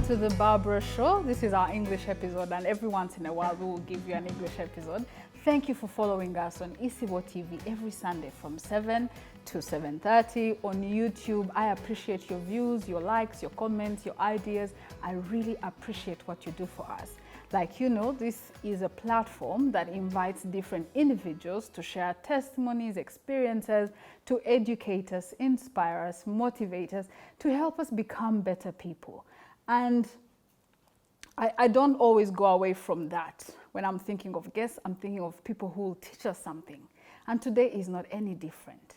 to the Barbara Show. This is our English episode, and every once in a while we will give you an English episode. Thank you for following us on Isibo TV every Sunday from 7 to 7:30 on YouTube. I appreciate your views, your likes, your comments, your ideas. I really appreciate what you do for us. Like you know, this is a platform that invites different individuals to share testimonies, experiences, to educate us, inspire us, motivate us, to help us become better people. And I don't always go away from that. When I'm thinking of guests, I'm thinking of people who will teach us something. And today is not any different.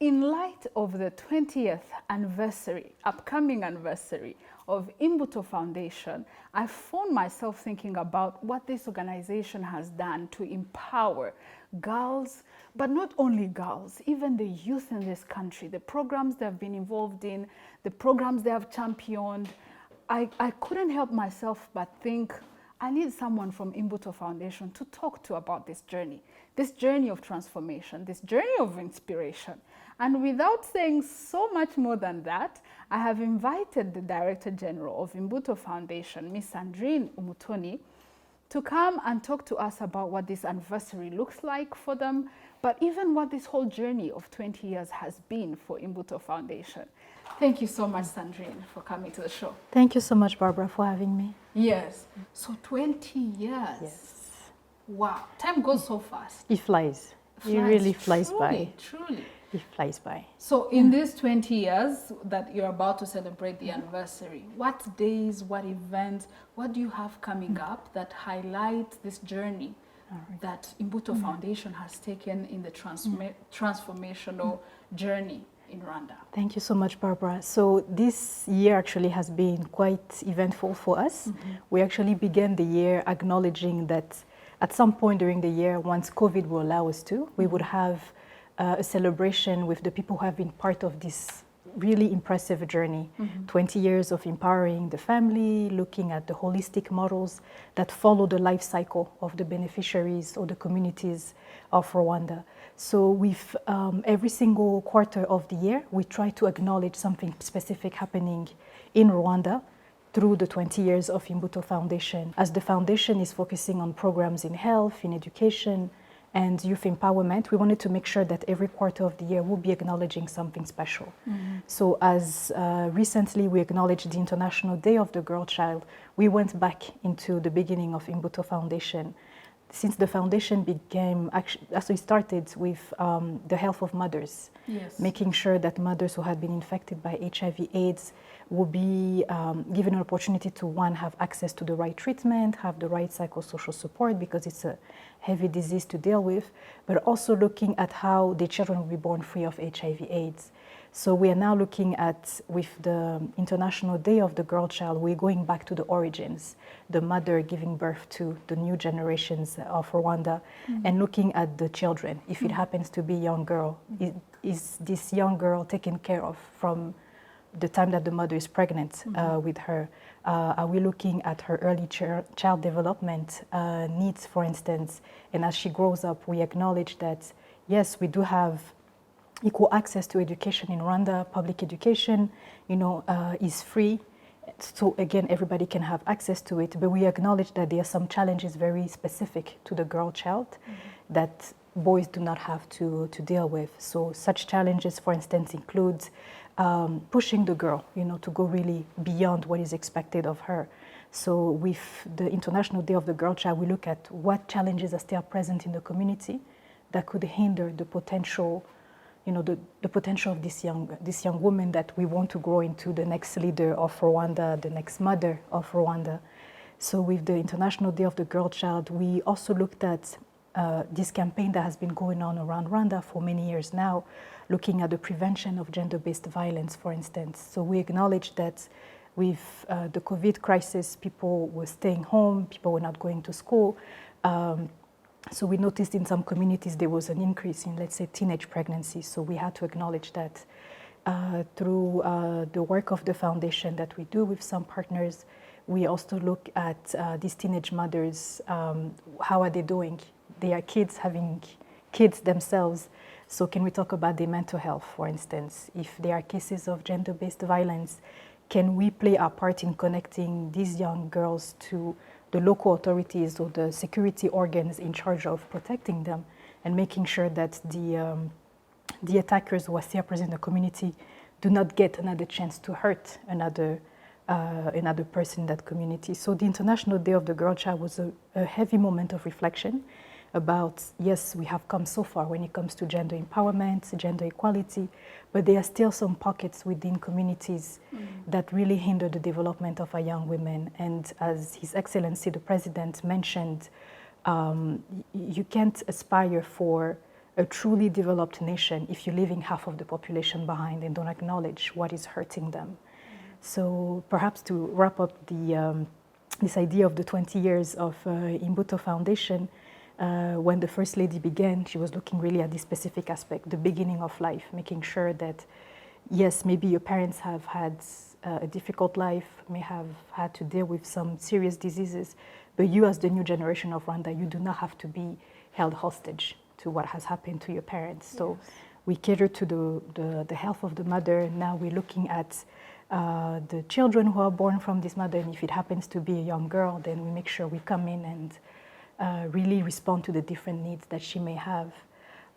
In light of the 20th anniversary, upcoming anniversary of Imbuto Foundation, I found myself thinking about what this organization has done to empower girls, but not only girls, even the youth in this country, the programs they have been involved in, the programs they have championed. I couldn't help myself but think, I need someone from Imbuto Foundation to talk to about this journey of transformation, this journey of inspiration. And without saying so much more than that, I have invited the Director General of Imbuto Foundation, Ms. Sandrine Umutoni, to come and talk to us about what this anniversary looks like for them, but even what this whole journey of 20 years has been for Imbuto Foundation. Thank you so much, Sandrine, for coming to the show. Thank you so much, Barbara, for having me. Yes. So 20 years. Yes. Wow. Time goes so fast. It flies. It really flies by. Truly. It flies by. So in these 20 years that you're about to celebrate the anniversary, what days, what events, what do you have coming up that highlight this journey that Imbuto Foundation has taken in the transformational journey in Rwanda? Thank you so much, Barbara. So this year actually has been quite eventful for us. We actually began the year acknowledging that at some point during the year, once COVID will allow us to, we would have a celebration with the people who have been part of this really impressive journey. 20 years of empowering the family, looking at the holistic models that follow the life cycle of the beneficiaries or the communities of Rwanda. So with every single quarter of the year, we try to acknowledge something specific happening in Rwanda through the 20 years of Imbuto Foundation. As the foundation is focusing on programs in health, in education, and youth empowerment, we wanted to make sure that every quarter of the year we'll be acknowledging something special. So as recently we acknowledged the International Day of the Girl Child, we went back into the beginning of Imbuto Foundation. Since the foundation actually started with the health of mothers, making sure that mothers who had been infected by HIV/AIDS will be given an opportunity to, one, have access to the right treatment, have the right psychosocial support because it's a heavy disease to deal with, but also looking at how the children will be born free of HIV/AIDS. So we are now looking at, with the International Day of the Girl Child, we're going back to the origins, the mother giving birth to the new generations of Rwanda, and looking at the children. If it happens to be a young girl, is this young girl taken care of from the time that the mother is pregnant with her? Are we looking at her early child development needs, for instance? And as she grows up, we acknowledge that, yes, we do have equal access to education in Rwanda. Public education, is free. So again, everybody can have access to it. But we acknowledge that there are some challenges very specific to the girl child that boys do not have to deal with. So such challenges, for instance, include pushing the girl, to go really beyond what is expected of her. So with the International Day of the Girl Child, we look at what challenges are still present in the community that could hinder the potential, the potential of this young woman that we want to grow into the next leader of Rwanda, the next mother of Rwanda. So with the International Day of the Girl Child, we also looked at this campaign that has been going on around Rwanda for many years now, looking at the prevention of gender-based violence, for instance. So we acknowledge that with the COVID crisis, people were staying home, people were not going to school. So we noticed in some communities there was an increase in, let's say, teenage pregnancies. So we had to acknowledge that through the work of the foundation that we do with some partners. We also look at these teenage mothers, how are they doing? They are kids having kids themselves. So can we talk about their mental health, for instance? If there are cases of gender-based violence, can we play our part in connecting these young girls to the local authorities or the security organs in charge of protecting them and making sure that the attackers who are still present in the community do not get another chance to hurt another person in that community. So the International Day of the Girl Child was a heavy moment of reflection about, yes, we have come so far when it comes to gender empowerment, gender equality, but there are still some pockets within communities that really hinder the development of our young women. And as His Excellency, the President, mentioned, you can't aspire for a truly developed nation if you're leaving half of the population behind and don't acknowledge what is hurting them. So perhaps to wrap up this idea of the 20 years of Imbuto Foundation, when the First Lady began, she was looking really at this specific aspect, the beginning of life, making sure that, yes, maybe your parents have had a difficult life, may have had to deal with some serious diseases, but you as the new generation of Rwanda, you do not have to be held hostage to what has happened to your parents. So we cater to the health of the mother. Now we're looking at the children who are born from this mother, and if it happens to be a young girl, then we make sure we come in and really respond to the different needs that she may have.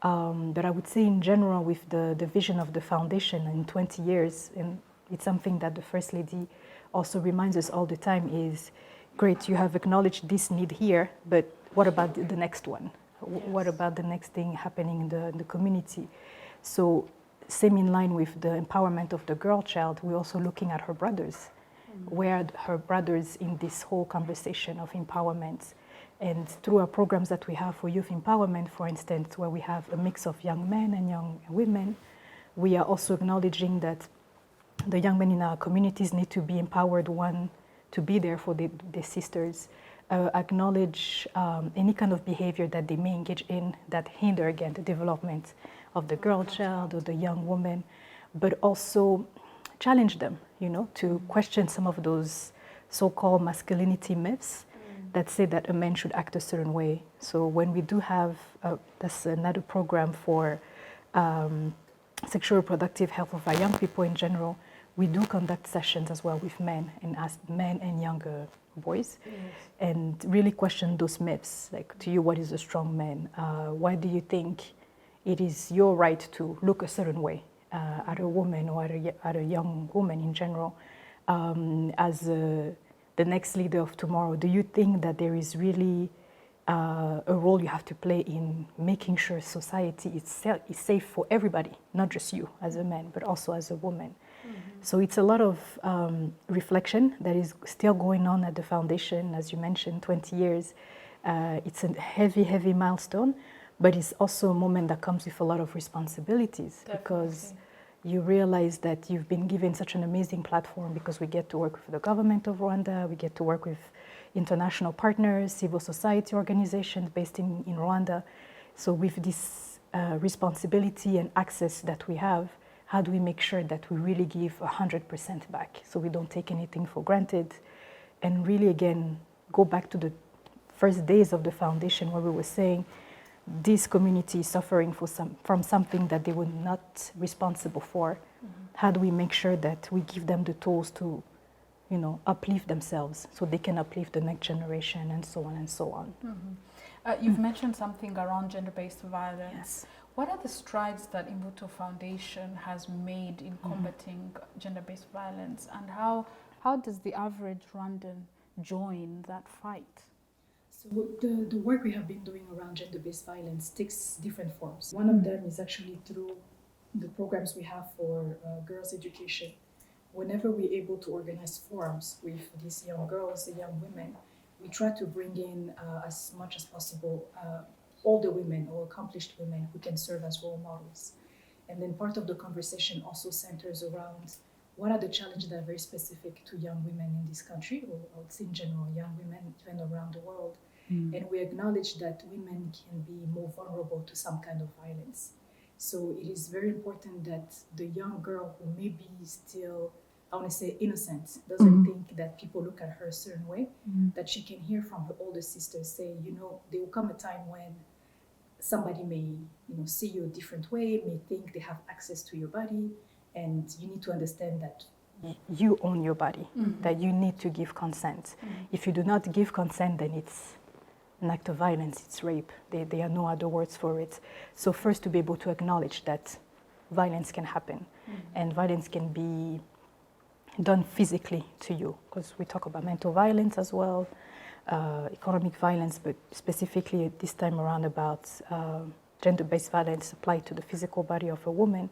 But I would say in general, with the vision of the foundation in 20 years, and it's something that the First Lady also reminds us all the time, is great, you have acknowledged this need here, but what about the next one? Yes. What about the next thing happening in the community? So same in line with the empowerment of the girl child, we're also looking at her brothers. Where are her brothers in this whole conversation of empowerment? And through our programs that we have for youth empowerment, for instance, where we have a mix of young men and young women, we are also acknowledging that the young men in our communities need to be empowered, one, to be there for their sisters, acknowledge any kind of behavior that they may engage in that hinder, again, the development of the girl child or the young woman, but also challenge them, to question some of those so-called masculinity myths that say that a man should act a certain way. So when we do have, that's another program for sexual reproductive health of our young people in general, we do conduct sessions as well with men and ask men and younger boys, and really question those myths. Like, to you, what is a strong man? Why do you think it is your right to look a certain way at a woman or at a young woman in general? As the next leader of tomorrow, do you think that there is really a role you have to play in making sure society itself is safe for everybody, not just you as a man, but also as a woman? So it's a lot of reflection that is still going on at the foundation. As you mentioned, 20 years. It's a heavy, heavy milestone, but it's also a moment that comes with a lot of responsibilities. Definitely. Because you realize that you've been given such an amazing platform, because we get to work with the government of Rwanda, we get to work with international partners, civil society organizations based in Rwanda. So with this responsibility and access that we have, how do we make sure that we really give 100% back, so we don't take anything for granted, and really, again, go back to the first days of the foundation where we were saying this community is suffering from something that they were not responsible for. How do we make sure that we give them the tools to, uplift themselves so they can uplift the next generation, and so on and so on. You've mentioned something around gender-based violence. Yes. What are the strides that Imbuto Foundation has made in combating gender-based violence, and how does the average Rwandan join that fight? So the work we have been doing around gender-based violence takes different forms. One of them is actually through the programs we have for girls' education. Whenever we're able to organize forums with these young girls, the young women, we try to bring in as much as possible older women or accomplished women who can serve as role models. And then part of the conversation also centers around what are the challenges that are very specific to young women in this country, or I would say in general, young women even around the world. And we acknowledge that women can be more vulnerable to some kind of violence. So it is very important that the young girl who may be still, I want to say innocent, doesn't think that people look at her a certain way, that she can hear from her older sisters say, there will come a time when somebody may, see you a different way, may think they have access to your body, and you need to understand that you own your body, that you need to give consent. If you do not give consent, then it's an act of violence, it's rape. There are no other words for it. So first, to be able to acknowledge that violence can happen, and violence can be done physically to you, because we talk about mental violence as well, economic violence, but specifically this time around about gender-based violence applied to the physical body of a woman.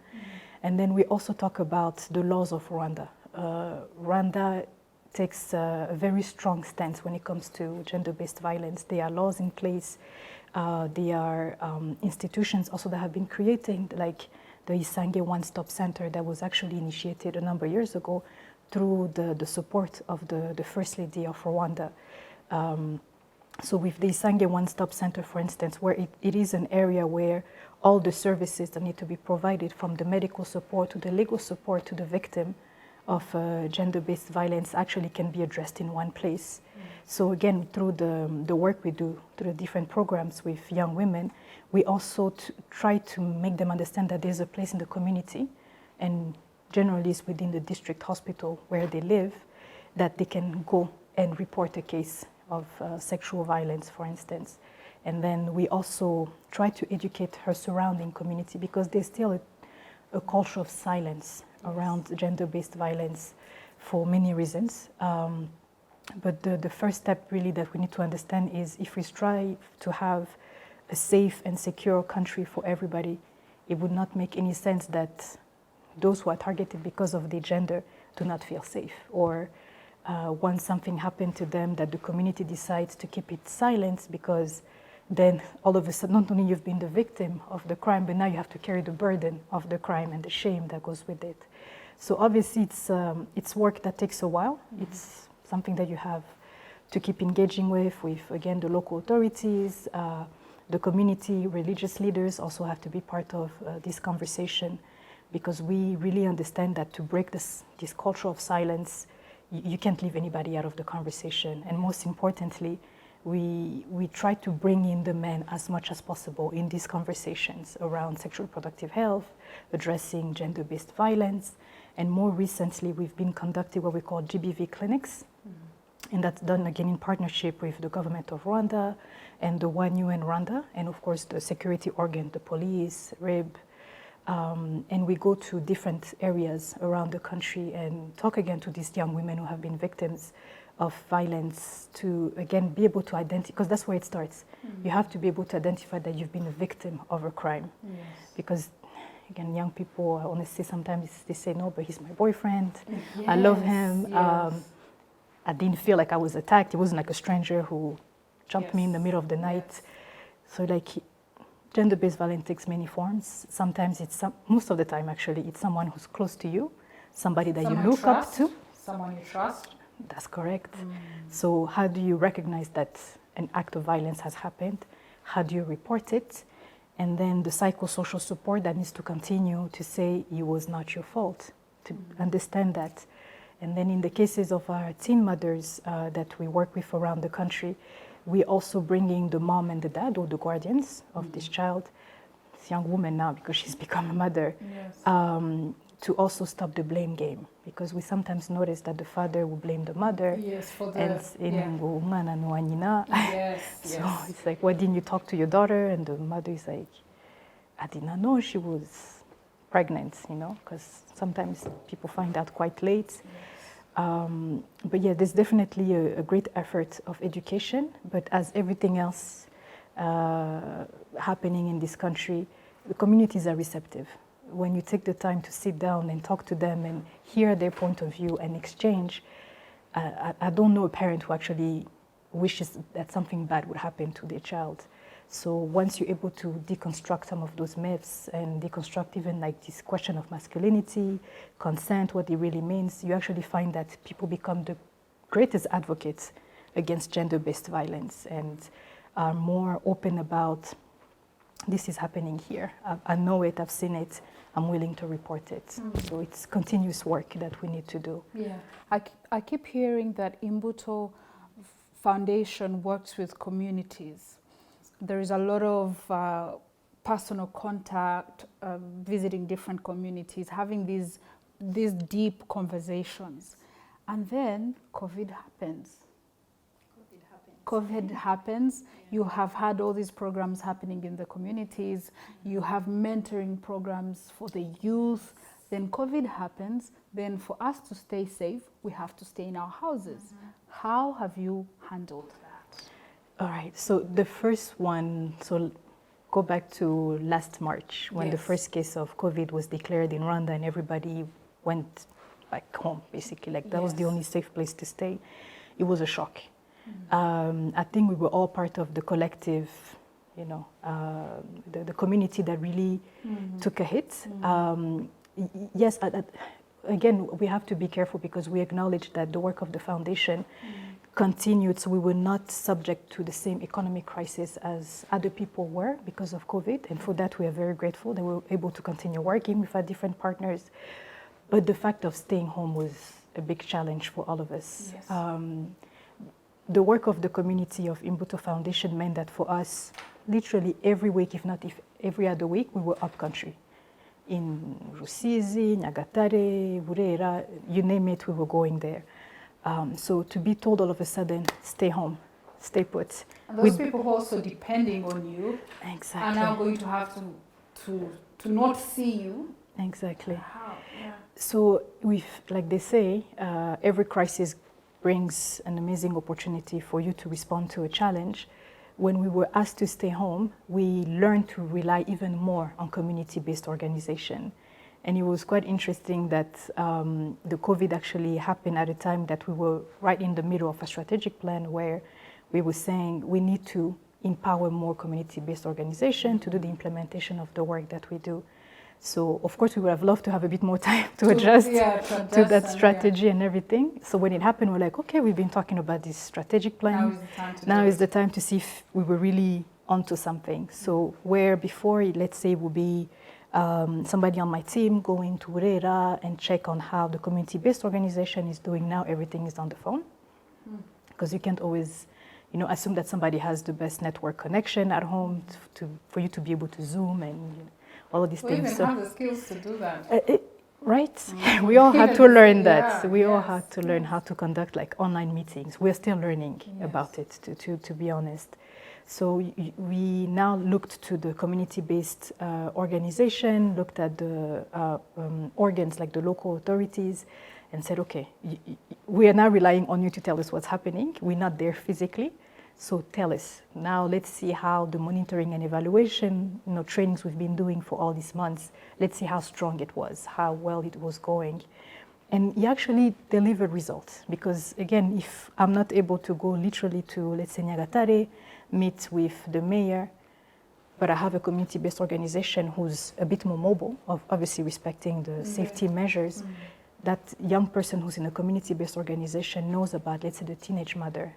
And then we also talk about the laws of Rwanda. Rwanda takes a very strong stance when it comes to gender-based violence. There are laws in place. There are institutions also that have been created, like the Isange One-Stop Center that was actually initiated a number of years ago through the support of the First Lady of Rwanda. So with the Isange One-Stop Center, for instance, where it is an area where all the services that need to be provided, from the medical support to the legal support to the victim of gender-based violence, actually can be addressed in one place. So again, through the work we do, through the different programs with young women, we also try to make them understand that there's a place in the community, and generally it's within the district hospital where they live, that they can go and report a case of sexual violence, for instance. And then we also try to educate her surrounding community, because there's still a culture of silence around gender-based violence for many reasons. But the first step really that we need to understand is, if we strive to have a safe and secure country for everybody, it would not make any sense that those who are targeted because of their gender do not feel safe, or once something happened to them, that the community decides to keep it silent, because then all of a sudden, not only you've been the victim of the crime, but now you have to carry the burden of the crime and the shame that goes with it. So obviously it's work that takes a while. It's something that you have to keep engaging with again, the local authorities, the community, religious leaders also have to be part of this conversation, because we really understand that to break this culture of silence, you can't leave anybody out of the conversation. And most importantly, we try to bring in the men as much as possible in these conversations around sexual reproductive health, addressing gender-based violence. And more recently, we've been conducting what we call GBV clinics. And that's done again in partnership with the government of Rwanda and the One UN Rwanda, and of course the security organ, the police, RIB. And we go to different areas around the country and talk again to these young women who have been victims of violence, to again be able to identify, because that's where it starts. You have to be able to identify that you've been a victim of a crime. Because again, young people, honestly, sometimes they say, no, but he's my boyfriend. I love him. I didn't feel like I was attacked. It wasn't like a stranger who jumped me in the middle of the night. So like, gender-based violence takes many forms. Sometimes most of the time actually, it's someone who's close to you, somebody that you look up to. Someone you trust. That's correct. So how do you recognize that an act of violence has happened? How do you report it? And then the psychosocial support that needs to continue to say it was not your fault, to understand that. And then in the cases of our teen mothers that we work with around the country, we also bring in the mom and the dad, or the guardians of this child, this young woman now because she's become a mother, to also stop the blame game. Because we sometimes notice that the father will blame the mother. For the, And so it's like, why didn't you talk to your daughter? And the mother is like, I did not know she was pregnant, because sometimes people find out quite late. But yeah, there's definitely a great effort of education, but as everything else happening in this country, the communities are receptive. When you take the time to sit down and talk to them and hear their point of view and exchange, I don't know a parent who actually wishes that something bad would happen to their child. So once you're able to deconstruct some of those myths and deconstruct even like this question of masculinity, consent, what it really means, you actually find that people become the greatest advocates against gender-based violence and are more open about, this is happening here. I know it, I've seen it, I'm willing to report it. So it's continuous work that we need to do. Yeah, I keep hearing that Imbuto Foundation works with communities. There is a lot of personal contact, visiting different communities, having these these deep conversations. And then COVID happens. COVID happens. You have had all these programs happening in the communities. You have mentoring programs for the youth. Then COVID happens. Then for us to stay safe, we have to stay in our houses. How have you handled that? All right. So the first one, so go back to last March when the first case of COVID was declared in Rwanda and everybody went back home, basically. Like that was the only safe place to stay. It was a shock. I think we were all part of the collective, you know, the community that really took a hit. Yes, again, we have to be careful because we acknowledge that the work of the foundation continued, so we were not subject to the same economic crisis as other people were because of COVID, and for that we are very grateful that we were able to continue working with our different partners. But the fact of staying home was a big challenge for all of us. Yes. The work of the community of Imbuto Foundation meant that for us, literally every week, if not every other week, we were up country. In Rusizi, Nyagatare, Burera, you name it, we were going there. So to be told all of a sudden, stay home, stay put. And those people who are also depending on you exactly. are now going to have to not see you. Exactly. How? Yeah. So like they say, every crisis brings an amazing opportunity for you to respond to a challenge. When we were asked to stay home, we learned to rely even more on community-based organization. And it was quite interesting that the COVID actually happened at a time that we were right in the middle of a strategic plan where we were saying we need to empower more community-based organization to do the implementation of the work that we do. So, of course, we would have loved to have a bit more time to adjust to that strategy and everything. So when it happened, we're like, okay, we've been talking about this strategic plan. Now is the time to see if we were really onto something. So where before, let's say, would be somebody on my team going to Urera and check on how the community-based organization is doing. Now everything is on the phone. Because you can't always, you know, assume that somebody has the best network connection at home for you to be able to Zoom and all of these things. We even have the skills to do that. Right? We all had to learn that. We all had to learn how to conduct like online meetings. We're still learning about it, to be honest. So we now looked to the community-based organization, looked at the organs like the local authorities, and said, okay, we are now relying on you to tell us what's happening. We're not there physically. So tell us. Now let's see how the monitoring and evaluation, trainings we've been doing for all these months, let's see how strong it was, how well it was going. And he actually delivered results because, again, if I'm not able to go literally to, let's say, Nyagatare, meet with the mayor, but I have a community-based organization who's a bit more mobile, obviously respecting the safety measures, that young person who's in a community-based organization knows about, let's say, the teenage mother,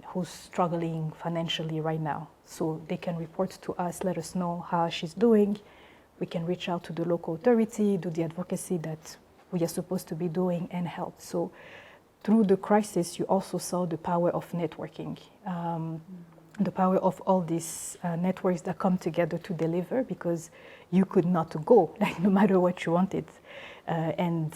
who's struggling financially right now. So they can report to us, let us know how she's doing. We can reach out to the local authority, do the advocacy that we are supposed to be doing and help. So through the crisis, you also saw the power of networking, the power of all these networks that come together to deliver because you could not go, like no matter what you wanted. And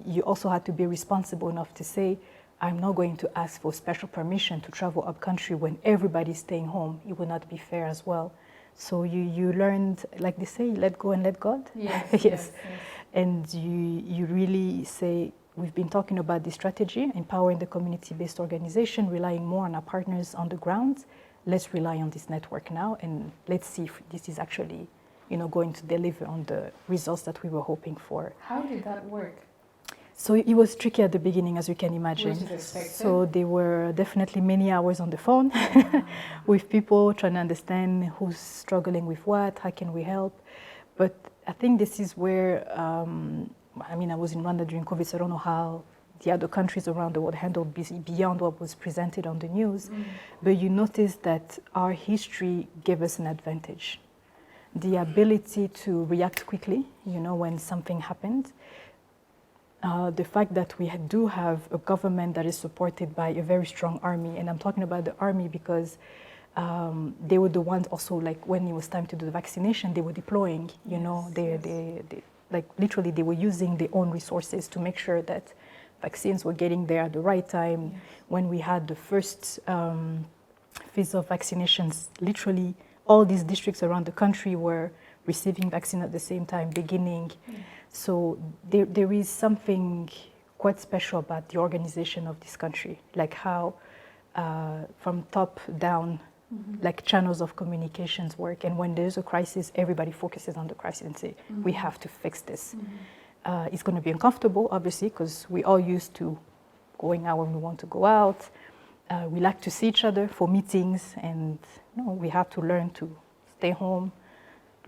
you also had to be responsible enough to say, I'm not going to ask for special permission to travel up country when everybody's staying home. It would not be fair as well. So you learned, like they say, let go and let God. Yes. Yes. And you really say, we've been talking about this strategy, empowering the community-based organization, relying more on our partners on the ground. Let's rely on this network now, and let's see if this is actually, going to deliver on the results that we were hoping for. How did that work? So it was tricky at the beginning, as you can imagine. Which is expected. So there were definitely many hours on the phone with people trying to understand who's struggling with what, how can we help. But I think this is where, I was in Rwanda during COVID, so I don't know how the other countries around the world handled beyond what was presented on the news. But you notice that our history gave us an advantage. The ability to react quickly, when something happened. The fact that we do have a government that is supported by a very strong army, and I'm talking about the army because they were the ones also, like when it was time to do the vaccination, they were deploying, like literally they were using their own resources to make sure that vaccines were getting there at the right time. Yes. When we had the first phase of vaccinations, literally all these districts around the country were receiving vaccine at the same time, beginning. Yes. So there is something quite special about the organization of this country, like how from top down, like channels of communications work. And when there's a crisis, everybody focuses on the crisis and say, we have to fix this. It's going to be uncomfortable, obviously, because we all used to going out when we want to go out. We like to see each other for meetings, and we have to learn to stay home,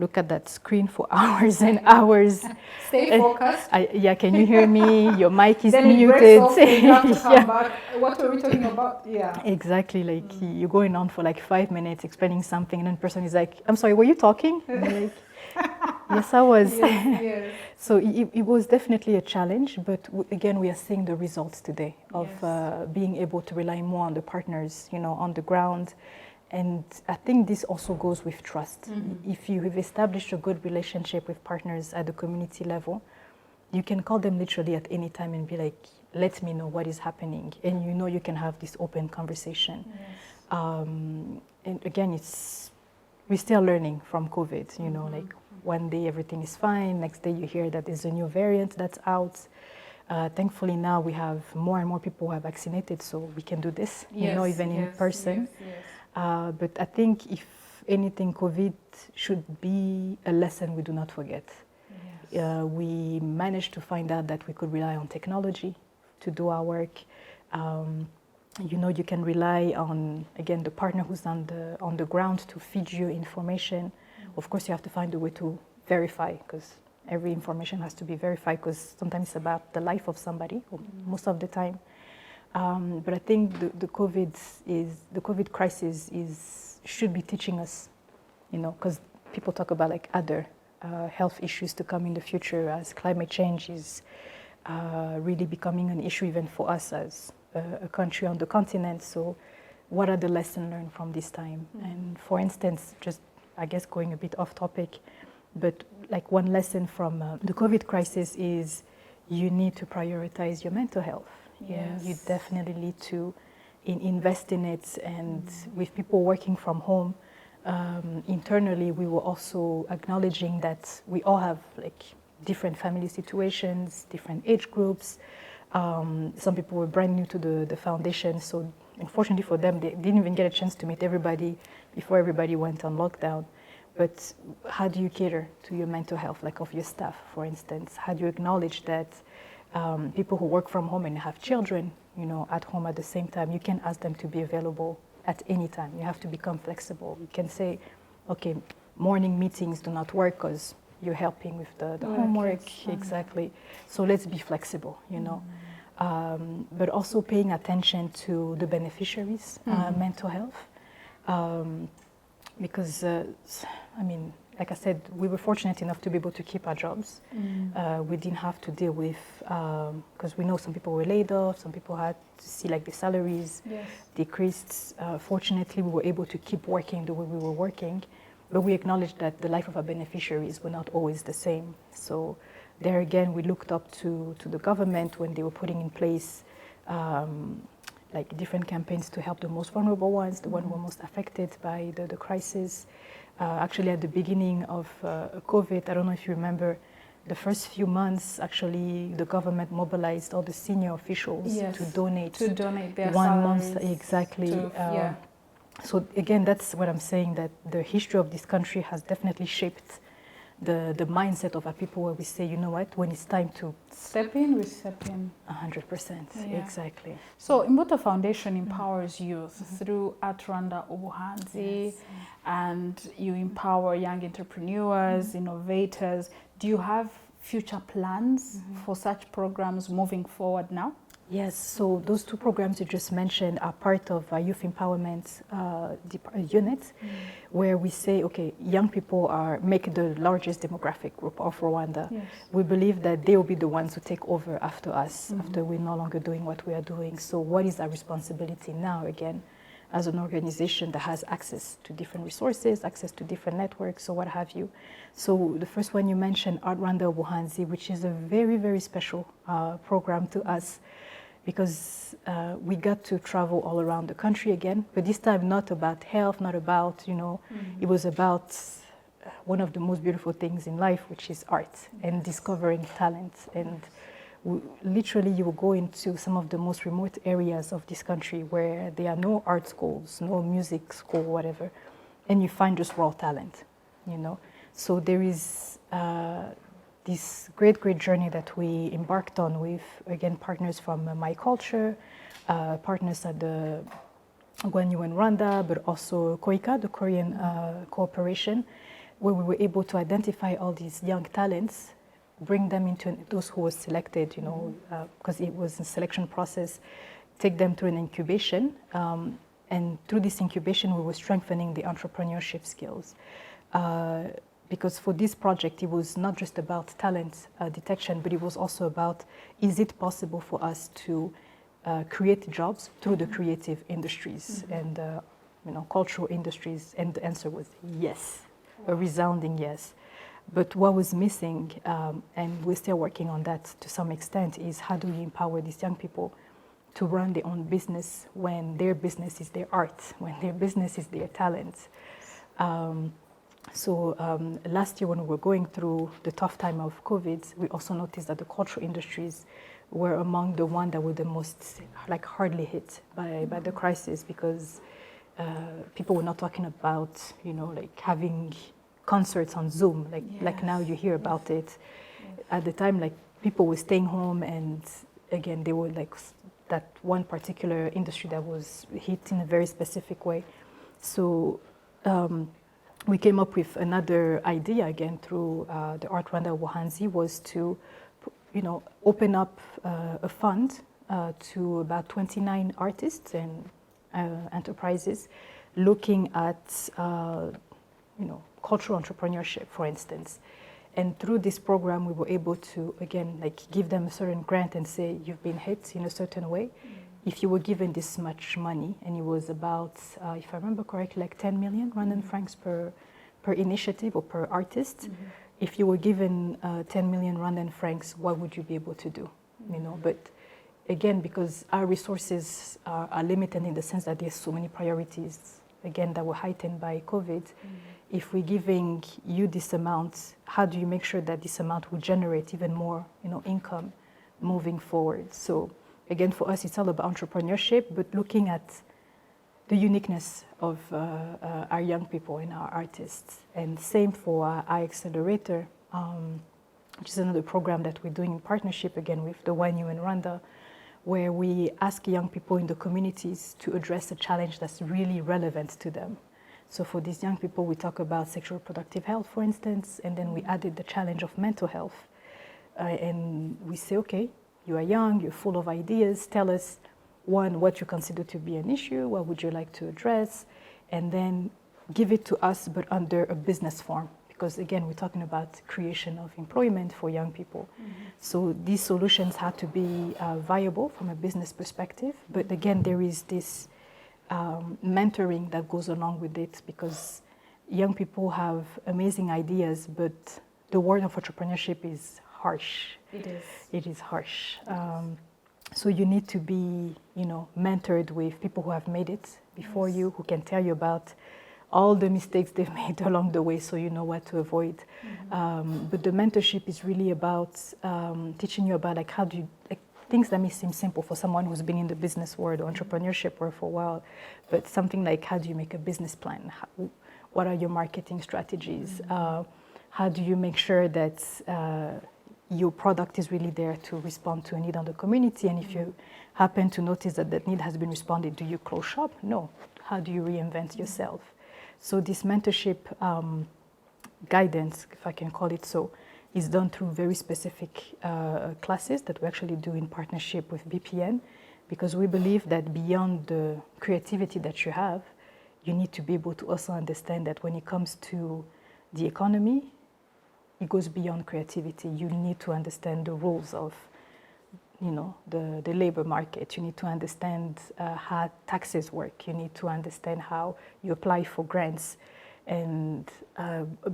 look at that screen for hours and hours. Stay focused. Yeah, can you hear me? Your mic is then muted. Then off, you have to come back. What were we talking about? Yeah. Exactly, like you're going on for like 5 minutes explaining something, and then the person is like, I'm sorry, were you talking? And you're like, yes, I was. Yes, yes. So it was definitely a challenge, but again, we are seeing the results today of being able to rely more on the partners, on the ground. And I think this also goes with trust. If you have established a good relationship with partners at the community level, you can call them literally at any time and be like, let me know what is happening. And you can have this open conversation. Yes. And again, we're still learning from COVID, like one day everything is fine, next day you hear that there's a new variant that's out. Thankfully now we have more and more people who are vaccinated, so we can do this, even in person. Yes. But I think if anything, COVID should be a lesson we do not forget. Yes. We managed to find out that we could rely on technology to do our work. You can rely on, again, the partner who's on the ground to feed you information. Of course, you have to find a way to verify, because every information has to be verified, because sometimes it's about the life of somebody, most of the time. But I think the COVID crisis should be teaching us, because people talk about like other health issues to come in the future, as climate change is really becoming an issue even for us as a country on the continent. So what are the lessons learned from this time? And for instance, just I guess going a bit off topic, but like one lesson from the COVID crisis is you need to prioritize your mental health. Yes. You definitely need to invest in it. And with people working from home, internally we were also acknowledging that we all have like different family situations, different age groups. Some people were brand new to the foundation, so unfortunately for them, they didn't even get a chance to meet everybody before everybody went on lockdown. But how do you cater to your mental health, like of your staff, for instance? How do you acknowledge that people who work from home and have children, at home at the same time, you can ask them to be available at any time. You have to become flexible. You can say, okay, morning meetings do not work because you're helping with the homework. Exactly. So let's be flexible, but also paying attention to the beneficiaries' mental health. Because, like I said, we were fortunate enough to be able to keep our jobs. We didn't have to deal with, because we know some people were laid off, some people had to see like the salaries decreased. Fortunately, we were able to keep working the way we were working, but we acknowledged that the life of our beneficiaries were not always the same. So there again, we looked up to the government when they were putting in place like different campaigns to help the most vulnerable ones, the ones who were most affected by the crisis. Actually, at the beginning of COVID, I don't know if you remember, the first few months, actually, the government mobilized all the senior officials to donate their 1 month. salaries. Exactly. So again, that's what I'm saying, that the history of this country has definitely shaped the mindset of our people, where we say, you know what, when it's time to step in, we step in. 100%, exactly. So Imbuto Foundation empowers youth through Atranda Ubuhanzi, and you empower young entrepreneurs, innovators. Do you have future plans for such programs moving forward now? Yes, so those two programs you just mentioned are part of our youth empowerment unit, where we say, okay, young people make the largest demographic group of Rwanda. Yes. We believe that they will be the ones who take over after us, after we're no longer doing what we are doing. So what is our responsibility now again as an organization that has access to different resources, access to different networks, or what have you. So the first one you mentioned, Art Rwanda Ubuhanzi, which is a very, very special program to us, because we got to travel all around the country again, but this time not about health, not about, it was about one of the most beautiful things in life, which is art and discovering talent. And literally you will go into some of the most remote areas of this country where there are no art schools, no music school, whatever, and you find just raw talent, So there is this great journey that we embarked on with, again, partners from My Culture, partners at the UN Rwanda, but also KOICA, the Korean cooperation, where we were able to identify all these young talents, bring them into those who were selected, because it was a selection process, take them through an incubation. And through this incubation, we were strengthening the entrepreneurship skills. Because for this project, it was not just about talent detection, but it was also about, is it possible for us to create jobs through the creative industries and cultural industries? And the answer was yes, a resounding yes. But what was missing, and we're still working on that to some extent, is how do we empower these young people to run their own business when their business is their art, when their business is their talent. So last year when we were going through the tough time of COVID, we also noticed that the cultural industries were among the ones that were the most hardly hit by the crisis, because people were not talking about, having concerts on Zoom, like now you hear about it. At the time, people were staying home, and again, they were that one particular industry that was hit in a very specific way. So we came up with another idea again through the Art Rwanda Ubuhanzi, was to, open up a fund to about 29 artists and enterprises, looking at, cultural entrepreneurship, for instance. And through this program, we were able to, again, give them a certain grant and say, you've been hit in a certain way. If you were given this much money, and it was about, if I remember correctly, 10 million Rwandan francs per initiative or per artist. If you were given 10 million Rwandan francs, what would you be able to do? But again, because our resources are limited in the sense that there's so many priorities, again, that were heightened by COVID. If we're giving you this amount, how do you make sure that this amount will generate even more, income moving forward? So again, for us, it's all about entrepreneurship, but looking at the uniqueness of our young people and our artists. And same for our Accelerator, which is another program that we're doing in partnership, again, with the UN Rwanda, where we ask young people in the communities to address a challenge that's really relevant to them. So for these young people, we talk about sexual reproductive health, for instance, and then we added the challenge of mental health. And we say, okay, you are young, you're full of ideas, tell us, one, what you consider to be an issue, what would you like to address, and then give it to us, but under a business form. Because again, we're talking about creation of employment for young people. So these solutions have to be viable from a business perspective, but again, there is this mentoring that goes along with it, because young people have amazing ideas, but the world of entrepreneurship is harsh. It is. It is harsh. So you need to be, mentored with people who have made it before you, who can tell you about all the mistakes they've made along the way, so you know what to avoid. But the mentorship is really about teaching you about how do you, things that may seem simple for someone who's been in the business world or entrepreneurship world for a while, but something like, how do you make a business plan? What are your marketing strategies? How do you make sure that your product is really there to respond to a need on the community? And if you happen to notice that that need has been responded, do you close shop? No. How do you reinvent yourself? So this mentorship guidance, if I can call it so, is done through very specific classes that we actually do in partnership with BPN, because we believe that beyond the creativity that you have, you need to be able to also understand that when it comes to the economy, it goes beyond creativity. You need to understand the rules of the labor market. You need to understand how taxes work. You need to understand how you apply for grants. And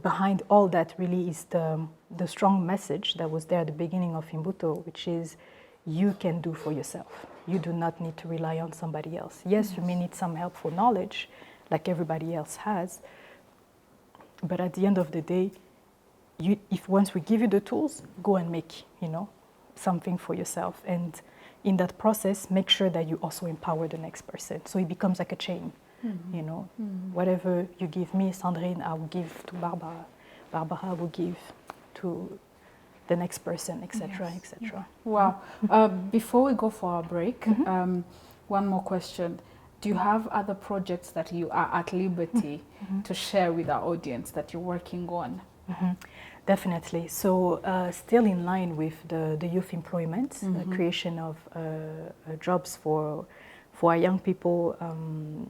behind all that really is the strong message that was there at the beginning of Imbuto, which is you can do for yourself. You do not need to rely on somebody else. Yes, you may need some help for knowledge, like everybody else has, but at the end of the day, if once we give you the tools, go and make, something for yourself. And in that process, make sure that you also empower the next person. So it becomes like a chain. Whatever you give me, Sandrine, I will give to Barbara. Barbara will give to the next person, etc., etc. Wow. Before we go for our break, one more question. Do you have other projects that you are at liberty to share with our audience that you're working on? Definitely. So still in line with the youth employment, the creation of jobs for our young people.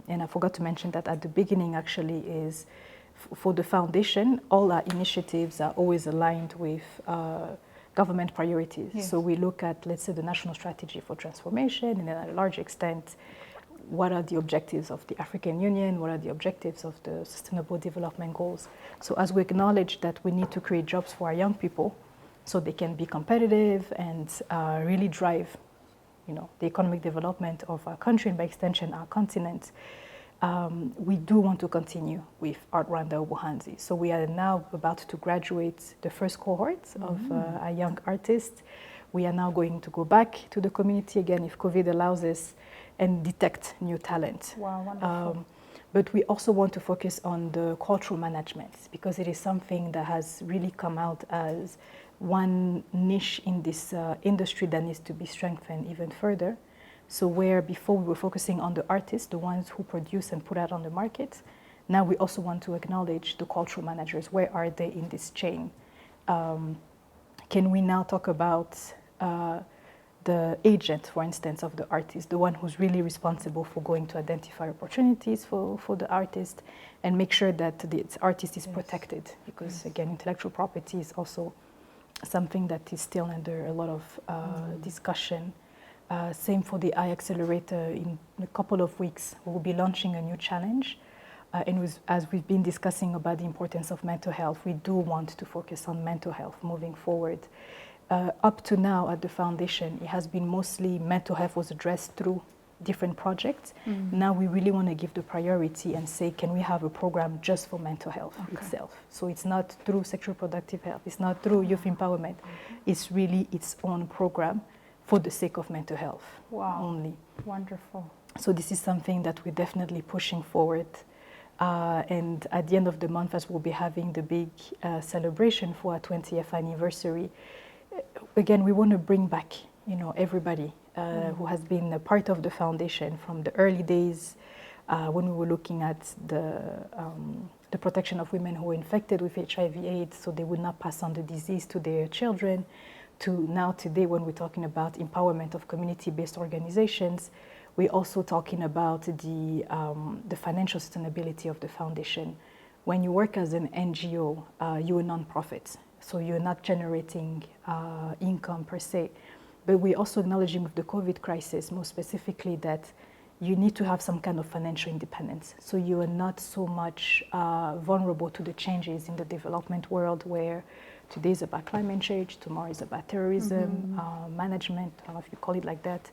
And I forgot to mention that at the beginning actually is for the foundation, all our initiatives are always aligned with government priorities. Yes. So we look at, let's say, the National Strategy for Transformation, and at a large extent, what are the objectives of the African Union, what are the objectives of the Sustainable Development Goals. So as we acknowledge that we need to create jobs for our young people so they can be competitive and really drive the economic development of our country and by extension our continent, we do want to continue with Art Rwanda Ubuhanzi. So we are now about to graduate the first cohort of our young artists. We are now going to go back to the community again, if COVID allows us, and detect new talent. Wow, wonderful. But we also want to focus on the cultural management, because it is something that has really come out as one niche in this industry that needs to be strengthened even further. So where before we were focusing on the artists, the ones who produce and put out on the market, now we also want to acknowledge the cultural managers. Where are they in this chain? Can we now talk about the agent, for instance, of the artist, the one who's really responsible for going to identify opportunities for the artist and make sure that the artist is protected, because again, intellectual property is also something that is still under a lot of discussion. Same for the iAccelerator. In a couple of weeks, we'll be launching a new challenge. And as we've been discussing about the importance of mental health, we do want to focus on mental health moving forward. Up to now at the foundation, it has been mostly mental health was addressed through different projects. Now we really want to give the priority and say, can we have a program just for mental health itself? So it's not through sexual reproductive health, it's not through youth empowerment, it's really its own program for the sake of mental health only. Wonderful. So this is something that we're definitely pushing forward. And at the end of the month, as we'll be having the big celebration for our 20th anniversary, again, we want to bring back, everybody who has been a part of the foundation from the early days when we were looking at the protection of women who were infected with HIV/AIDS, so they would not pass on the disease to their children, to now today when we're talking about empowerment of community-based organizations. We're also talking about the financial sustainability of the foundation. When you work as an NGO, you're a nonprofit, so you're not generating income per se. But we're also acknowledging with the COVID crisis, more specifically, that you need to have some kind of financial independence. So you are not so much vulnerable to the changes in the development world, where today is about climate change, tomorrow is about terrorism, management, I don't know if you call it like that.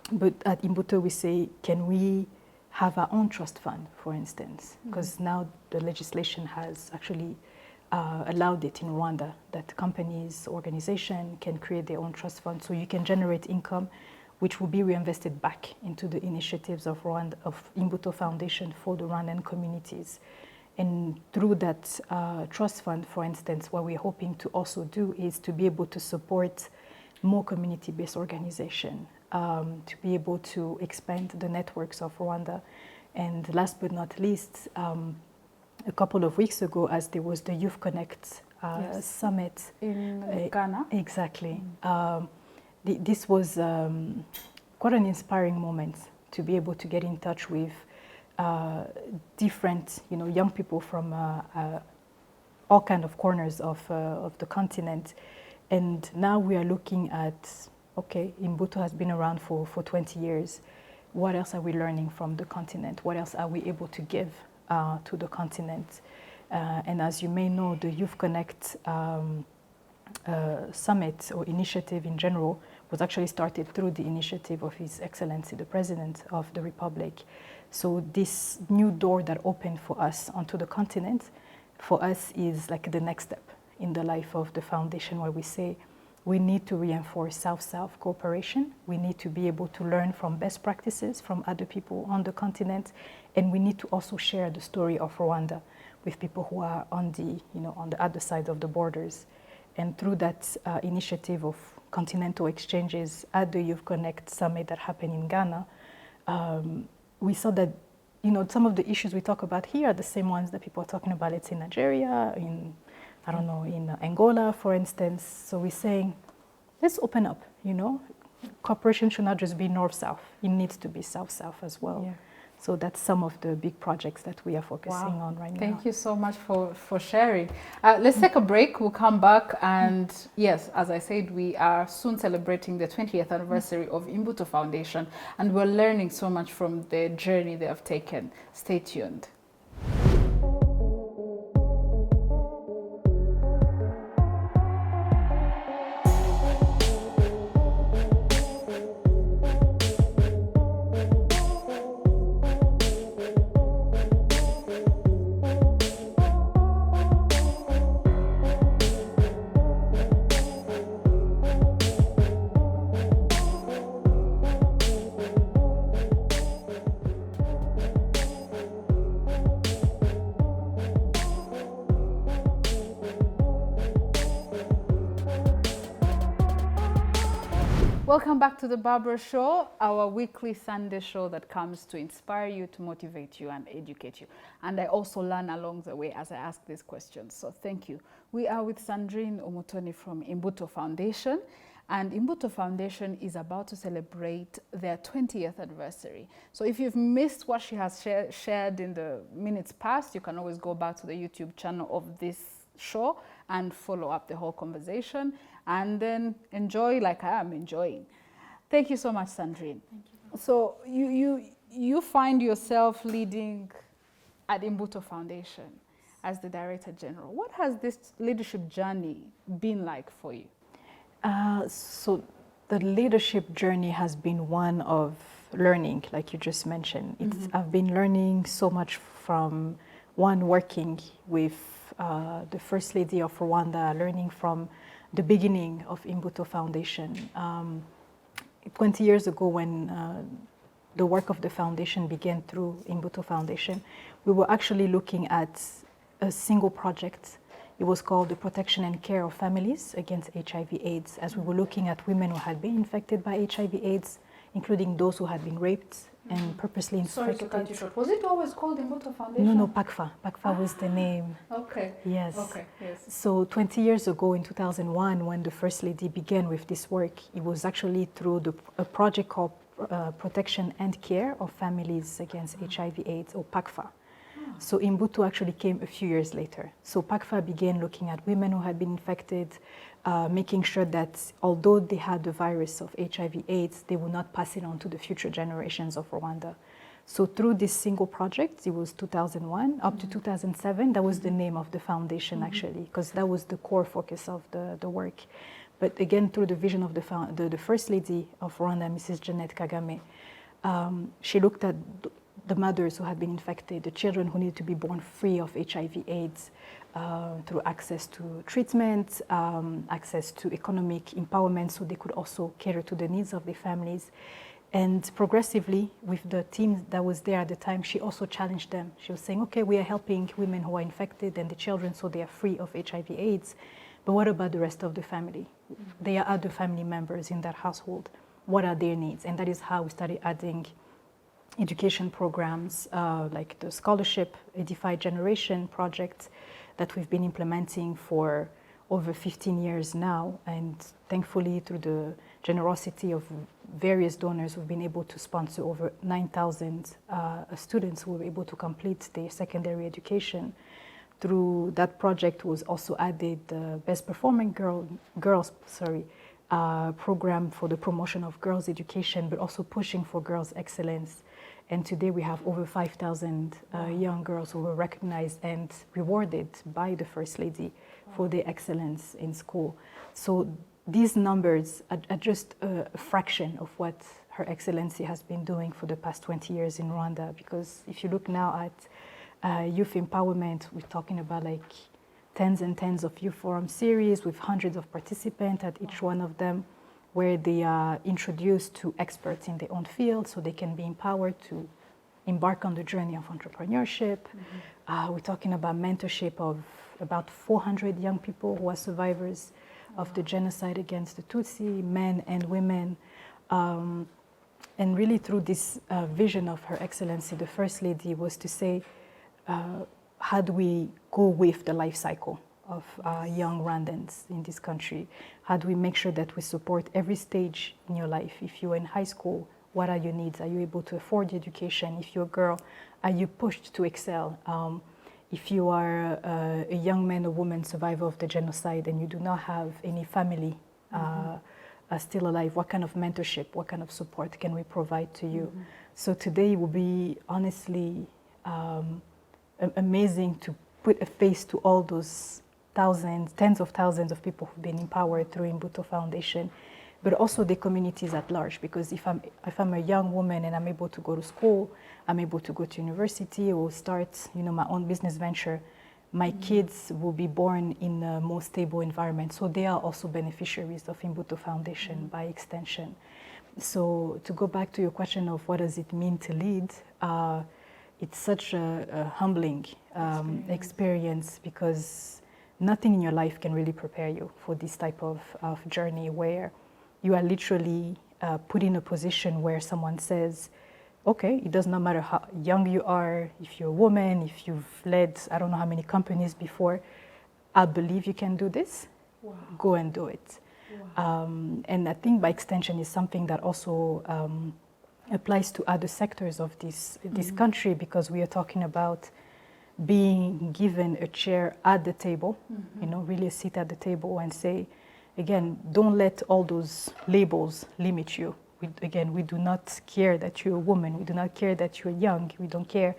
But at Imbuto, we say, can we have our own trust fund, for instance? Because now the legislation has actually allowed it in Rwanda, that companies, organizations can create their own trust fund, so you can generate income which will be reinvested back into the initiatives of Imbuto Foundation for the Rwandan communities. And through that trust fund, for instance, what we're hoping to also do is to be able to support more community-based organizations, to be able to expand the networks of Rwanda. And last but not least, a couple of weeks ago, as there was the Youth Connect summit in Ghana. Exactly. This was quite an inspiring moment to be able to get in touch with different, young people from all kind of corners of the continent, And now we are looking at, okay, Imbuto has been around for 20 years. What else are we learning from the continent? What else are we able to give to the continent? And as you may know, the Youth Connect summit or initiative in general was actually started through the initiative of His Excellency, the President of the Republic. So this new door that opened for us onto the continent, for us is like the next step in the life of the foundation, where we say we need to reinforce South-South cooperation. We need to be able to learn from best practices from other people on the continent, and we need to also share the story of Rwanda with people who are on the, on the other side of the borders. And through that initiative of continental exchanges at the Youth Connect Summit that happened in Ghana, we saw that, some of the issues we talk about here are the same ones that people are talking about. It's in Nigeria, in Angola, for instance. So we're saying, let's open up, Cooperation should not just be North-South. It needs to be South-South as well. Yeah. So that's some of the big projects that we are focusing on right now. Thank you so much for sharing. Let's take a break. We'll come back. And yes, as I said, we are soon celebrating the 20th anniversary of Imbuto Foundation. And we're learning so much from the journey they have taken. Stay tuned. Welcome back to the Barbara Show, our weekly Sunday show that comes to inspire you, to motivate you, and educate you. And I also learn along the way as I ask these questions. So thank you. We are with Sandrine Umutoni from Imbuto Foundation. And Imbuto Foundation is about to celebrate their 20th anniversary. So if you've missed what she has shared in the minutes past, you can always go back to the YouTube channel of this show and follow up the whole conversation, and then enjoy like I am enjoying. Thank you so much, Sandrine. Thank you. So you find yourself leading at Imbuto Foundation as the Director General. What has this leadership journey been like for you? So the leadership journey has been one of learning, like you just mentioned. I've been learning so much from working with the First Lady of Rwanda, learning from the beginning of Imbuto Foundation. 20 years ago, when the work of the foundation began through Imbuto Foundation, we were actually looking at a single project. It was called the Protection and Care of Families Against HIV/AIDS, as we were looking at women who had been infected by HIV/AIDS, including those who had been raped and purposely infected. Sorry to cut you short. Was it always called Imbuto Foundation? No, PACFA. PACFA was the name. Okay. Yes. Okay. Yes. So 20 years ago, in 2001, when the First Lady began with this work, it was actually through a project called Protection and Care of Families Against HIV/AIDS, or PACFA. So Imbuto actually came a few years later. So PACFA began looking at women who had been infected, making sure that although they had the virus of HIV/AIDS, they would not pass it on to the future generations of Rwanda. So through this single project, it was 2001 up to 2007, that was the name of the foundation actually, because that was the core focus of the work. But again, through the vision of the First Lady of Rwanda, Mrs. Jeannette Kagame, she looked at the mothers who had been infected, the children who needed to be born free of HIV/AIDS, through access to treatment, access to economic empowerment, so they could also cater to the needs of their families. And progressively, with the team that was there at the time, she also challenged them. She was saying, okay, we are helping women who are infected and the children so they are free of HIV/AIDS, but what about the rest of the family? There are other family members in that household. What are their needs? And that is how we started adding education programs like the scholarship Edified Generation project that we've been implementing for over 15 years now, and thankfully through the generosity of various donors, we've been able to sponsor over 9,000 students who were able to complete their secondary education through that project was also added the Best Performing Girls program for the promotion of girls' education, but also pushing for girls' excellence. And today we have over 5,000 young girls who were recognized and rewarded by the First Lady for their excellence in school. So these numbers are just a fraction of what Her Excellency has been doing for the past 20 years in Rwanda. Because if you look now at youth empowerment, we're talking about like tens and tens of youth forum series with hundreds of participants at each one of them, where they are introduced to experts in their own field so they can be empowered to embark on the journey of entrepreneurship. We're talking about mentorship of about 400 young people who are survivors of the genocide against the Tutsi, men and women. And really through this vision of Her Excellency, the First Lady, was to say, how do we go with the life cycle of young Rwandans in this country? How do we make sure that we support every stage in your life? If you're in high school, what are your needs? Are you able to afford education? If you're a girl, are you pushed to excel? If you are a young man or woman survivor of the genocide and you do not have any family still alive, what kind of mentorship, what kind of support can we provide to you? So today will be honestly amazing to put a face to all those thousands, tens of thousands of people who've been empowered through Imbuto Foundation, but also the communities at large. Because if I'm a young woman and I'm able to go to school, I'm able to go to university or start, my own business venture, my kids will be born in a more stable environment. So they are also beneficiaries of Imbuto Foundation by extension. So to go back to your question of what does it mean to lead, it's such a humbling experience, because nothing in your life can really prepare you for this type of journey, where you are literally put in a position where someone says, okay, it does not matter how young you are, if you're a woman, if you've led I don't know how many companies before, I believe you can do this. Wow. Go and do it. Wow. And I think by extension is something that also applies to other sectors of this country, because we are talking about being given a chair at the table, really a seat at the table, and say, again, don't let all those labels limit you. We do not care that you're a woman. We do not care that you're young. We don't care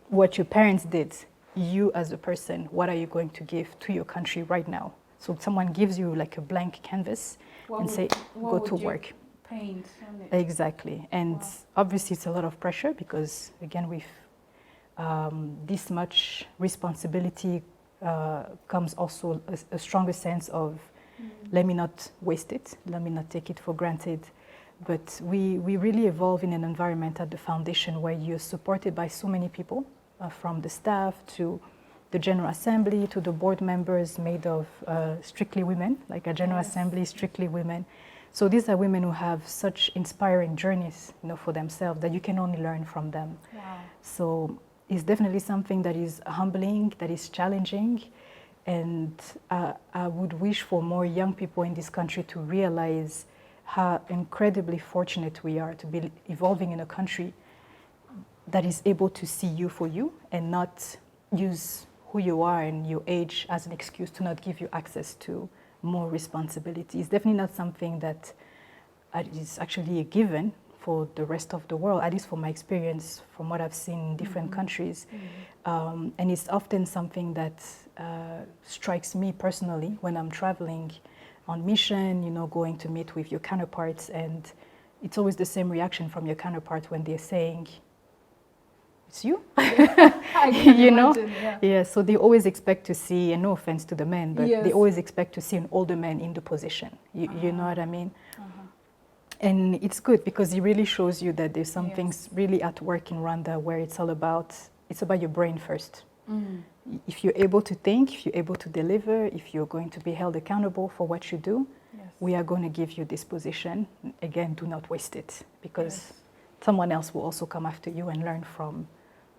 what your parents did. You as a person, what are you going to give to your country right now? So someone gives you like a blank canvas and say, go to work. Paint on it. Exactly. And obviously it's a lot of pressure, because again, with this much responsibility comes also a stronger sense of, let me not waste it, let me not take it for granted. But we really evolve in an environment at the foundation where you're supported by so many people, from the staff to the General Assembly to the board members made of strictly women, like a General Assembly, strictly women. So these are women who have such inspiring journeys, for themselves, that you can only learn from them. Wow. So it's definitely something that is humbling, that is challenging. And I would wish for more young people in this country to realize how incredibly fortunate we are to be evolving in a country that is able to see you for you and not use who you are and your age as an excuse to not give you access to more responsibility. It's definitely not something that is actually a given for the rest of the world, at least from my experience, from what I've seen in different countries. And it's often something that strikes me personally when I'm traveling on mission, going to meet with your counterparts, and it's always the same reaction from your counterpart when they're saying, it's you? I can imagine, Yeah, so they always expect to see, and no offense to the men, but they always expect to see an older man in the position. You know what I mean? And it's good, because it really shows you that there's some things really at work in Rwanda where it's about your brain first. If you're able to think, if you're able to deliver, if you're going to be held accountable for what you do, we are going to give you this position. Again, do not waste it, because someone else will also come after you and learn from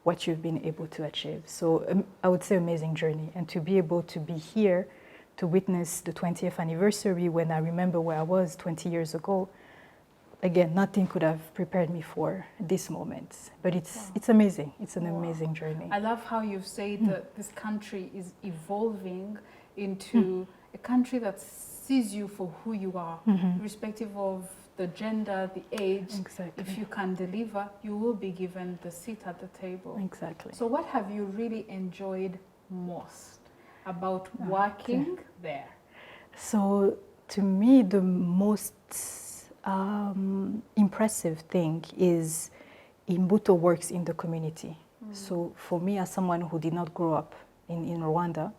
what you've been able to achieve. So I would say amazing journey. And to be able to be here to witness the 20th anniversary, when I remember where I was 20 years ago, again, nothing could have prepared me for this moment. But it's amazing. It's an amazing journey. I love how you've said that this country is evolving into a country that sees you for who you are, irrespective of the gender, the age. Exactly. If you can deliver, you will be given the seat at the table. Exactly. So what have you really enjoyed most about working there? So to me, the most impressive thing is Imbuto works in the community. So for me, as someone who did not grow up in Rwanda,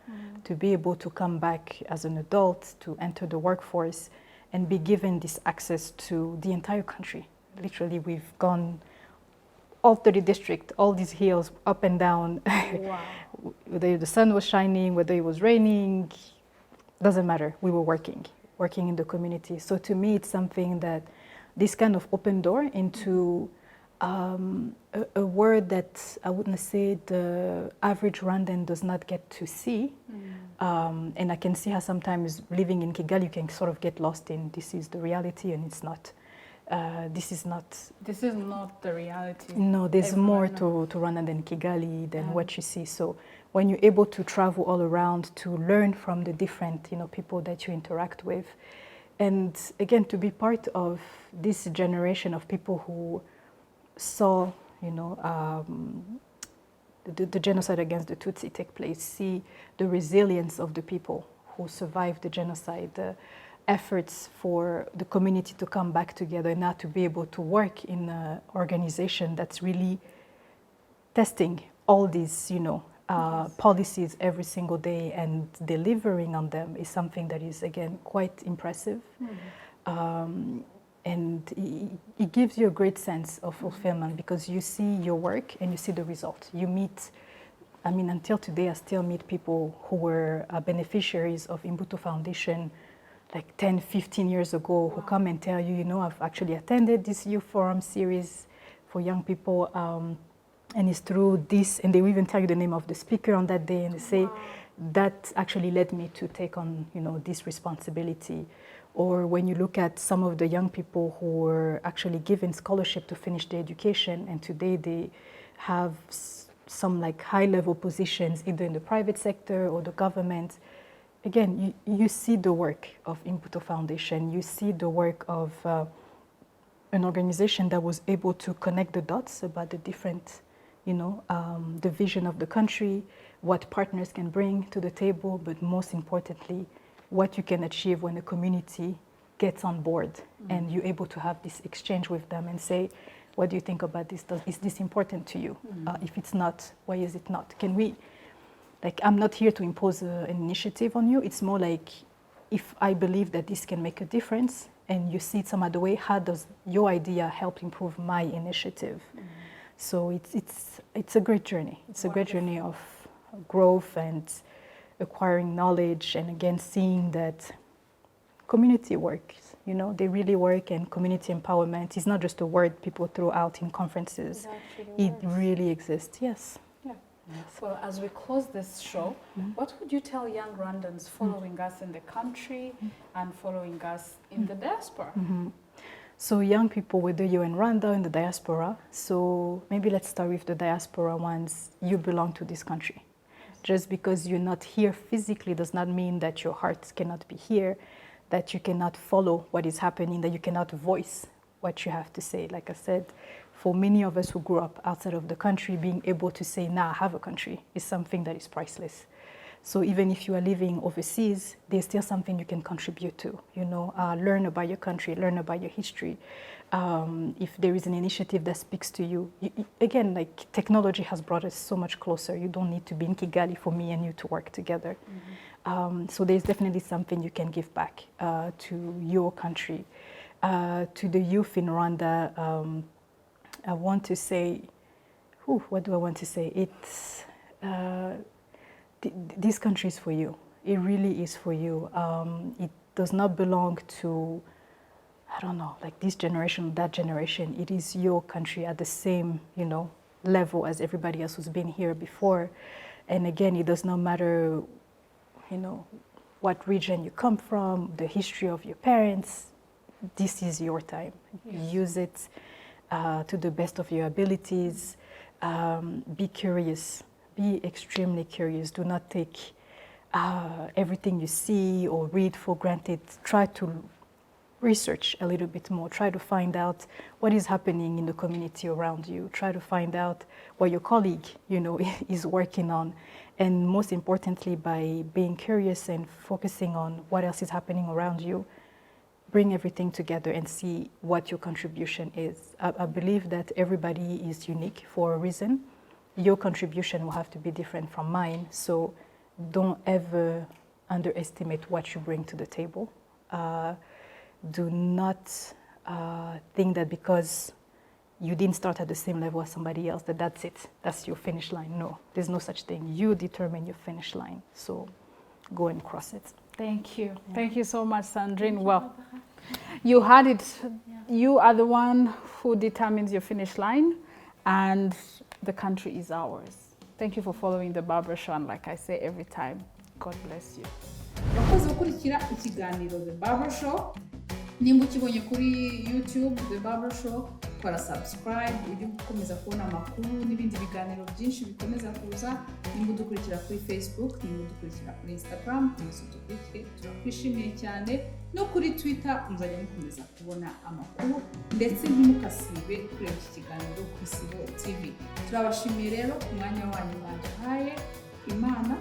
to be able to come back as an adult, to enter the workforce and be given this access to the entire country. Literally, we've gone all 30 districts, all these hills, up and down. Wow. Whether the sun was shining, whether it was raining, doesn't matter. We were working in the community. So to me, it's something that this kind of open door into a word that I wouldn't say the average Rwandan does not get to see. And I can see how sometimes living in Kigali, you can sort of get lost in this is the reality and it's not. This is not the reality. No, there's more to Rwanda than Kigali, than what you see. So when you're able to travel all around, to learn from the different people that you interact with, and again, to be part of this generation of people who saw, the genocide against the Tutsi take place, see the resilience of the people who survived the genocide, the efforts for the community to come back together, and now to be able to work in an organization that's really testing all these, policies every single day and delivering on them is something that is, again, quite impressive. And it gives you a great sense of fulfillment because you see your work and you see the result. You meet, until today, I still meet people who were beneficiaries of Imbuto Foundation like 10, 15 years ago who come and tell you, I've actually attended this youth forum series for young people and it's through this, and they will even tell you the name of the speaker on that day and they say, that actually led me to take on, this responsibility. Or when you look at some of the young people who were actually given scholarship to finish their education, and today they have some like high-level positions either in the private sector or the government. Again, you see the work of Imbuto Foundation. You see the work of an organization that was able to connect the dots about the different, the vision of the country, what partners can bring to the table, but most importantly, what you can achieve when the community gets on board and you're able to have this exchange with them and say, what do you think about this? Is this important to you? If it's not, why is it not? Can we, I'm not here to impose an initiative on you. It's more like, if I believe that this can make a difference and you see it some other way, how does your idea help improve my initiative? So it's a great journey. It's a great journey of growth and acquiring knowledge, and again seeing that community works, they really work, and community empowerment is not just a word people throw out in conferences. It really exists. Yes. Well, as we close this show, what would you tell young Rwandans following us in the country and following us in the diaspora? So young people, whether you're in Rwanda or in the diaspora, so maybe let's start with the diaspora ones. You belong to this country. Just because you're not here physically does not mean that your heart cannot be here, that you cannot follow what is happening, that you cannot voice what you have to say. Like I said, for many of us who grew up outside of the country, being able to say, now I have a country, is something that is priceless. So even if you are living overseas, there's still something you can contribute to, learn about your country, learn about your history. If there is an initiative that speaks to you, again, like technology has brought us so much closer. You don't need to be in Kigali for me and you to work together. So there's definitely something you can give back to your country. To the youth in Rwanda, I want to say, what do I want to say? It's, this country is for you. It really is for you. It does not belong to, I don't know, like this generation, that generation. It is your country at the same, level as everybody else who's been here before. And again, it does not matter, what region you come from, the history of your parents. this is your time. Use it to the best of your abilities. Be curious. Be extremely curious. Do not take everything you see or read for granted. Try to research a little bit more. Try to find out what is happening in the community around you. Try to find out what your colleague, is working on. And most importantly, by being curious and focusing on what else is happening around you, bring everything together and see what your contribution is. I believe that everybody is unique for a reason. Your contribution will have to be different from mine, so don't ever underestimate what you bring to the table. Do not think that because you didn't start at the same level as somebody else, that's it, that's your finish line. No, there's no such thing. You determine your finish line, so go and cross it. Thank you. Yeah. Thank you so much, Sandrine. Well, you had it. Yeah. You are the one who determines your finish line, and the country is ours. Thank you for following the Barber Show, and like I say every time, God bless you. Wakoze gukurikira ikiganiro The Barber Show. Nimba ukibonye kuri YouTube The Barber Show, kora subscribe ujye gukomeza kubona amakuru n'ibindi biganiro byinshi bikomeza kuza. Nimba udukurikira kuri Facebook, nimba udukurikira kuri Instagram, turakwishimiye cyane, no kuri Twitter muzajya mukomeza kubona amakuru, ndetse ntimukasibe kureba iki kiganiro ku Isibo TV. Turabashimiye rero ku mwanya wanyu mwaduhaye. Imana